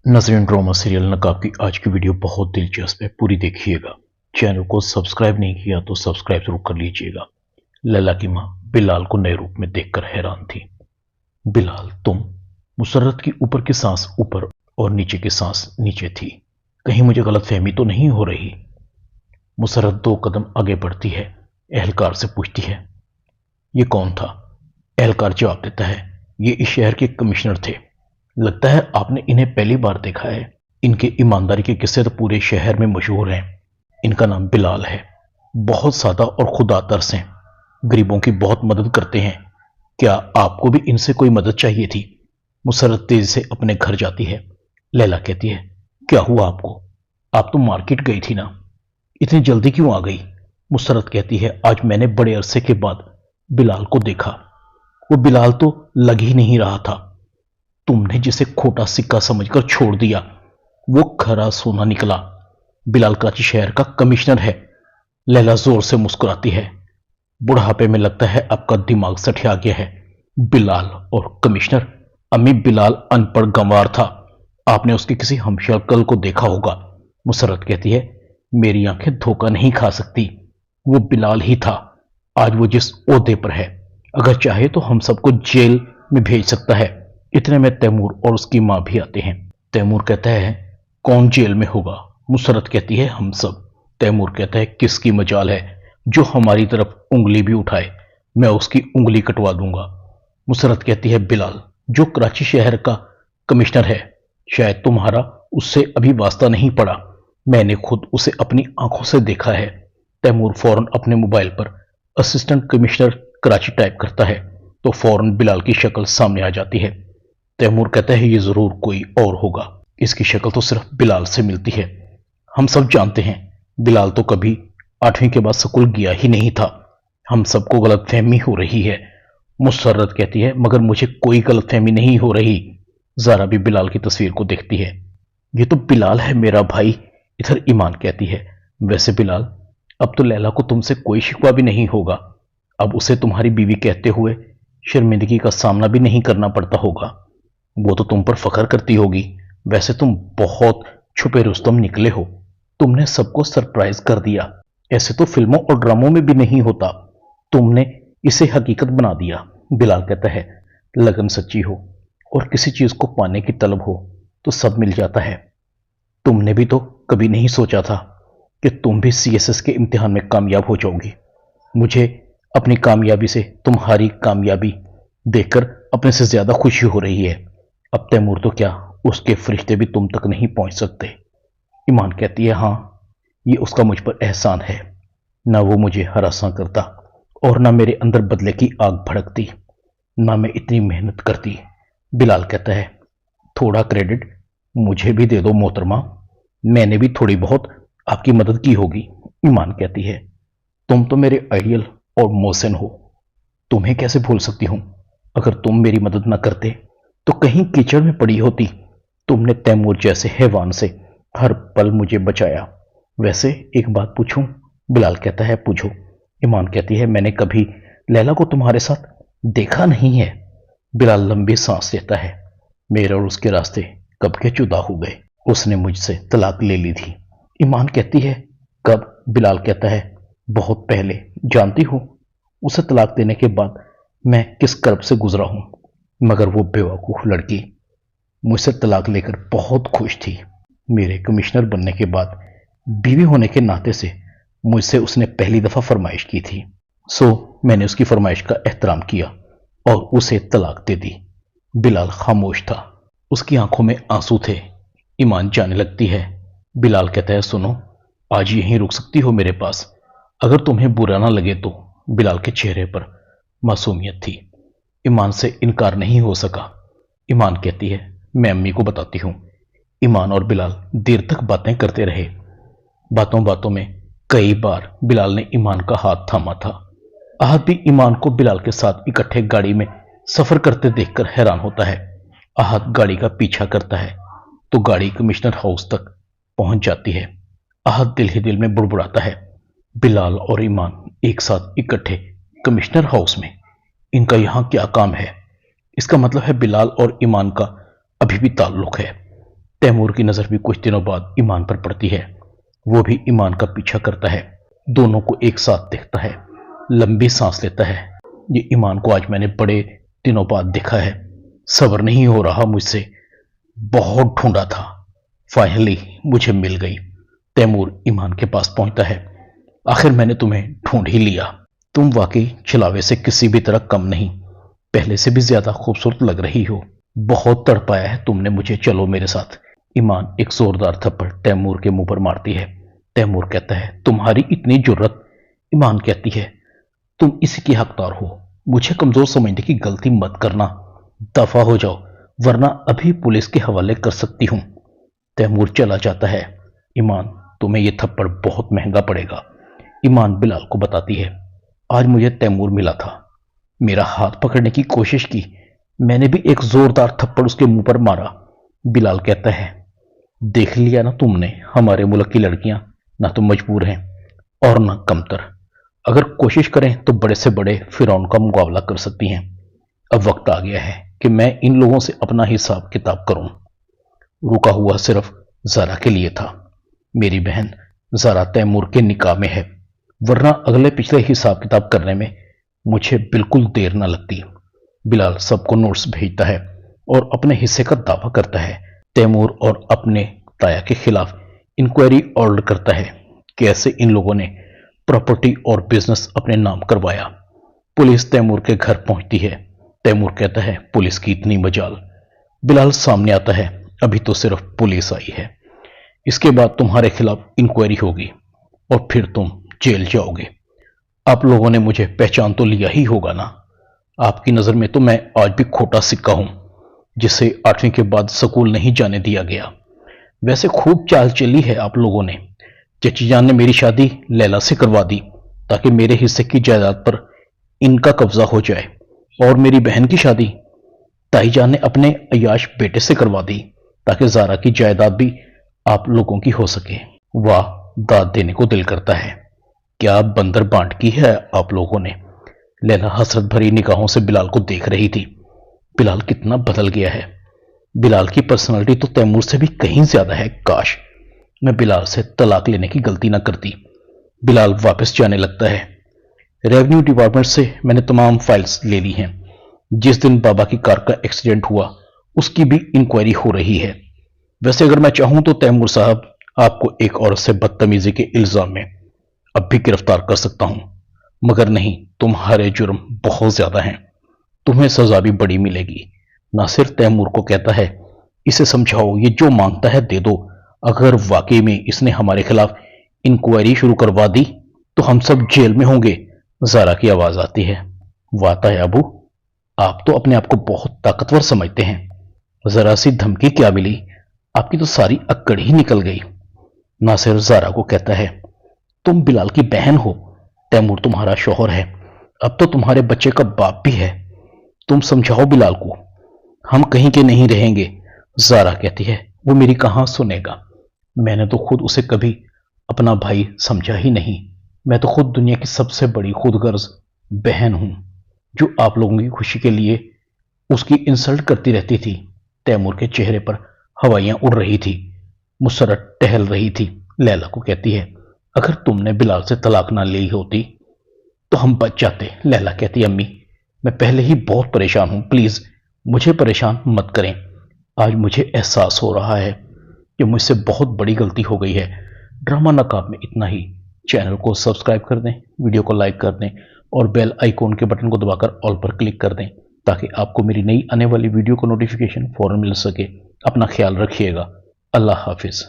नजरीन drama serial नकाब की आज की वीडियो बहुत दिलचस्प है, पूरी देखिएगा। चैनल को सब्सक्राइब नहीं किया तो सब्सक्राइब जरूर कर लीजिएगा। लैला की मां बिलाल को नए रूप में देखकर हैरान थी। बिलाल, तुम? मुसर्रत की ऊपर की सांस ऊपर और नीचे की सांस नीचे थी। कहीं मुझे गलतफहमी तो नहीं हो रही? मुसर्रत 2 कदम आगे बढ़ती है, एहलकार से पूछती है, ये कौन था? एहलकार जवाब देता है, ये इस शहर के कमिश्नर थे। लगता है आपने इन्हें पहली बार देखा है। इनके ईमानदारी के किस्से तो पूरे शहर में मशहूर हैं। इनका नाम बिलाल है। बहुत सादा और खुदा तरस हैं। गरीबों की बहुत मदद करते हैं। क्या आपको भी इनसे कोई मदद चाहिए थी? मुसर्रत तेजी से अपने घर जाती है। लैला कहती है, क्या हुआ आपको? आप तो मार्केट गई थी ना, इतनी जल्दी क्यों आ गई? मुसर्रत कहती है, आज मैंने बड़े अरसे के बाद बिलाल को देखा। वो बिलाल तो लग ही नहीं रहा था। तुमने जिसे खोटा सिक्का समझकर छोड़ दिया, वो खरा सोना निकला। बिलाल कराची शहर का कमिश्नर है। लैला जोर से मुस्कुराती है। बुढ़ापे में लगता है आपका दिमाग सठिया गया है। बिलाल और कमिश्नर? अम्मी, बिलाल अनपढ़ गंवार था। आपने उसके किसी हमशक्ल को देखा होगा। मुसर्रत कहती है, मेरी आंखें धोखा नहीं खा सकती। वो बिलाल ही था। आज वो जिस ओहदे पर है, अगर चाहे तो हम सबको जेल में भेज सकता है। इतने में तैमूर और उसकी मां भी आते हैं। तैमूर कहता है, कौन जेल में होगा? मुसर्रत कहती है, हम सब। तैमूर कहता है, किसकी मजाल है, जो हमारी तरफ उंगली भी उठाए मैं उसकी उंगली कटवा दूंगा। मुसर्रत कहती है, बिलाल जो कराची शहर का कमिश्नर है, शायद तुम्हारा उससे अभी वास्ता नहीं पड़ा। मैंने खुद उसे अपनी आंखों से देखा है। तैमूर फौरन अपने मोबाइल पर असिस्टेंट कमिश्नर कराची टाइप करता है तो फौरन बिलाल की शक्ल सामने आ जाती है। तैमूर कहता है, ये जरूर कोई और होगा। इसकी शक्ल तो सिर्फ बिलाल से मिलती है। हम सब जानते हैं बिलाल तो कभी 8वीं के बाद स्कूल गया ही नहीं था। हम सबको गलतफहमी हो रही है। मुसर्रत कहती है, मगर मुझे कोई गलतफहमी नहीं हो रही। जारा भी बिलाल की तस्वीर को देखती है। ये तो बिलाल है मेरा भाई। इधर ईमान कहती है, वैसे बिलाल, अब तो लैला को तुमसे कोई शिकवा भी नहीं होगा। अब उसे तुम्हारी बीवी कहते हुए शर्मिंदगी का सामना भी नहीं करना पड़ता होगा। वो तो तुम पर फख्र करती होगी। वैसे तुम बहुत छुपे रुस्तम निकले हो। तुमने सबको सरप्राइज कर दिया। ऐसे तो फिल्मों और ड्रामों में भी नहीं होता। तुमने इसे हकीकत बना दिया। बिलाल कहता है, लगन सच्ची हो और किसी चीज को पाने की तलब हो तो सब मिल जाता है। तुमने भी तो कभी नहीं सोचा था कि तुम भी सीएसएस के इम्तिहान में कामयाब हो जाओगी। मुझे अपनी कामयाबी से तुम्हारी कामयाबी देखकर अपने से ज्यादा खुशी हो रही है। अब तैमूर तो क्या, उसके फरिश्ते भी तुम तक नहीं पहुंच सकते। ईमान कहती है, हां, ये उसका मुझ पर एहसान है। ना वो मुझे हरासा करता और ना मेरे अंदर बदले की आग भड़कती, ना मैं इतनी मेहनत करती। बिलाल कहता है, थोड़ा क्रेडिट मुझे भी दे दो मोहतरमा, मैंने भी थोड़ी बहुत आपकी मदद की होगी। ईमान कहती है, तुम तो मेरे आइडियल और मोहसिन हो। तुम्हें कैसे भूल सकती हूं? अगर तुम मेरी मदद न करते तो कहीं कीचड़ में पड़ी होती। तुमने तैमूर जैसे हैवान से हर पल मुझे बचाया। वैसे एक बात पूछूं? बिलाल कहता है, पूछो। ईमान कहती है, मैंने कभी लैला को तुम्हारे साथ देखा नहीं है। बिलाल लंबी सांस लेता है। मेरे और उसके रास्ते कब के जुदा हो गए। उसने मुझसे तलाक ले ली थी। ईमान कहती है, कब? बिलाल कहता है, बहुत पहले। जानती हो उसे तलाक देने के बाद मैं किस कर्ब से गुजरा हूं। मगर वो बेवकूफ लड़की मुझसे तलाक लेकर बहुत खुश थी। मेरे कमिश्नर बनने के बाद बीवी होने के नाते से मुझसे उसने पहली दफा फरमाइश की थी। सो मैंने उसकी फरमाइश का एहतराम किया और उसे तलाक दे दी। बिलाल खामोश था। उसकी आंखों में आंसू थे। ईमान जाने लगती है। बिलाल कहता है, सुनो, आज यहीं रुक सकती हो मेरे पास, अगर तुम्हें बुरा ना लगे तो। बिलाल के चेहरे पर मासूमियत थी। ईमान से इनकार नहीं हो सका। ईमान कहती है, मैं अम्मी को बताती हूं। ईमान और बिलाल देर तक बातें करते रहे। बातों बातों में कई बार बिलाल ने ईमान का हाथ थामा था। आहत भी ईमान को बिलाल के साथ इकट्ठे गाड़ी में सफर करते देखकर हैरान होता है। आहत गाड़ी का पीछा करता है तो गाड़ी कमिश्नर हाउस तक पहुंच जाती है। आहत दिल ही दिल में बुड़बुड़ाता है, बिलाल और ईमान एक साथ इकट्ठे कमिश्नर हाउस में, इनका यहां क्या काम है? इसका मतलब है बिलाल और ईमान का अभी भी ताल्लुक है। तैमूर की नजर भी कुछ दिनों बाद ईमान पर पड़ती है। वो भी ईमान का पीछा करता है, दोनों को एक साथ देखता है, लंबी सांस लेता है। ये ईमान को आज मैंने बड़े दिनों बाद देखा है। सब्र नहीं हो रहा मुझसे, बहुत ढूंढा था, फाइनली मुझे मिल गई। तैमूर ईमान के पास पहुंचता है। आखिर मैंने तुम्हें ढूंढ ही लिया। तुम वाकई छलावे से किसी भी तरह कम नहीं, पहले से भी ज्यादा खूबसूरत लग रही हो। बहुत तड़पाया है तुमने मुझे, चलो मेरे साथ। ईमान एक जोरदार थप्पड़ तैमूर के मुंह पर मारती है। तैमूर कहता है, तुम्हारी इतनी जुर्रत। ईमान कहती है, तुम इसी की हकदार हो, मुझे कमजोर समझने की गलती मत करना। दफा हो जाओ, वरना अभी पुलिस के हवाले कर सकती हूं। तैमूर चला जाता है। ईमान, तुम्हें यह थप्पड़ बहुत महंगा पड़ेगा। ईमान बिलाल को बताती है, आज मुझे तैमूर मिला था, मेरा हाथ पकड़ने की कोशिश की, मैंने भी एक जोरदार थप्पड़ उसके मुंह पर मारा। बिलाल कहता है, देख लिया ना तुमने, हमारे मुल्क की लड़कियां ना तो मजबूर हैं और ना कमतर। अगर कोशिश करें तो बड़े से बड़े फिरौन का मुकाबला कर सकती हैं। अब वक्त आ गया है कि मैं इन लोगों से अपना हिसाब किताब करूं। रुका हुआ सिर्फ ज़रा के लिए था। मेरी बहन ज़रा तैमूर के निकाह में है, वरना अगले पिछले हिसाब किताब करने में मुझे बिल्कुल देर ना लगती। बिलाल सबको नोट्स भेजता है और अपने हिस्से का दावा करता है। तैमूर और अपने ताया के खिलाफ इंक्वायरी ऑर्डर करता है। कैसे इन लोगों ने प्रॉपर्टी और बिजनेस अपने नाम करवाया। पुलिस तैमूर के घर पहुंचती है। तैमूर कहता है, पुलिस की इतनी मजाल। बिलाल सामने आता है, अभी तो सिर्फ पुलिस आई है, इसके बाद तुम्हारे खिलाफ इंक्वायरी होगी और फिर तुम जेल जाओगे। आप लोगों ने मुझे पहचान तो लिया ही होगा ना। आपकी नजर में तो मैं आज भी खोटा सिक्का हूं, जिसे 8वीं के बाद स्कूल नहीं जाने दिया गया। वैसे खूब चाल चली है आप लोगों ने। चची जान ने मेरी शादी लैला से करवा दी ताकि मेरे हिस्से की जायदाद पर इनका कब्जा हो जाए, और मेरी बहन की शादी ताई जान ने अपने अयाश बेटे से करवा दी ताकि ज़ारा की जायदाद भी आप लोगों की हो सके। वाह, दाद देने को दिल करता है। क्या बंदर बांट की है आप लोगों ने। लैला हसरत भरी निगाहों से बिलाल को देख रही थी। बिलाल कितना बदल गया है। बिलाल की पर्सनालिटी तो तैमूर से भी कहीं ज्यादा है। काश मैं बिलाल से तलाक लेने की गलती ना करती। बिलाल वापस जाने लगता है। रेवेन्यू डिपार्टमेंट से मैंने तमाम फाइल्स ले ली हैं। जिस दिन बाबा की कार का एक्सीडेंट हुआ उसकी भी इंक्वायरी हो रही है। वैसे अगर मैं चाहूं तो तैमूर साहब आपको एक औरत से बदतमीजी के इल्जाम में अब भी गिरफ्तार कर सकता हूं, मगर नहीं, तुम्हारे जुर्म बहुत ज्यादा हैं, तुम्हें सजा भी बड़ी मिलेगी। नासिर तैमूर को कहता है, इसे समझाओ, ये जो मांगता है दे दो। अगर वाकई में इसने हमारे खिलाफ इंक्वायरी शुरू करवा दी तो हम सब जेल में होंगे। ज़ारा की आवाज आती है, वाता है अबू, आप तो अपने आप को बहुत ताकतवर समझते हैं, जरा सी धमकी क्या मिली, आपकी तो सारी अक्कड़ ही निकल गई। नासिर ज़ारा को कहता है, तुम बिलाल की बहन हो, तैमूर तुम्हारा शौहर है, अब तो तुम्हारे बच्चे का बाप भी है, तुम समझाओ बिलाल को, हम कहीं के नहीं रहेंगे। ज़ारा कहती है, वो मेरी कहां सुनेगा, मैंने तो खुद उसे कभी अपना भाई समझा ही नहीं। मैं तो खुद दुनिया की सबसे बड़ी खुदगर्ज बहन हूं, जो आप लोगों की खुशी के लिए उसकी इंसल्ट करती रहती थी। तैमूर के चेहरे पर हवाइयां उड़ रही थी, मुसरत टहल रही थी। लैला को कहती है, अगर तुमने बिलाल से तलाक ना ली होती तो हम बच जाते। लैला कहती, अम्मी मैं पहले ही बहुत परेशान हूं, प्लीज मुझे परेशान मत करें। आज मुझे एहसास हो रहा है कि मुझसे बहुत बड़ी गलती हो गई है। ड्रामा नकाब में इतना ही। चैनल को सब्सक्राइब कर दें, वीडियो को लाइक कर दें और बेल आइकॉन के बटन को दबाकर ऑल पर क्लिक कर दें ताकि आपको मेरी नई आने वाली वीडियो को नोटिफिकेशन फौरन मिल सके। अपना ख्याल रखिएगा। अल्लाह हाफिज।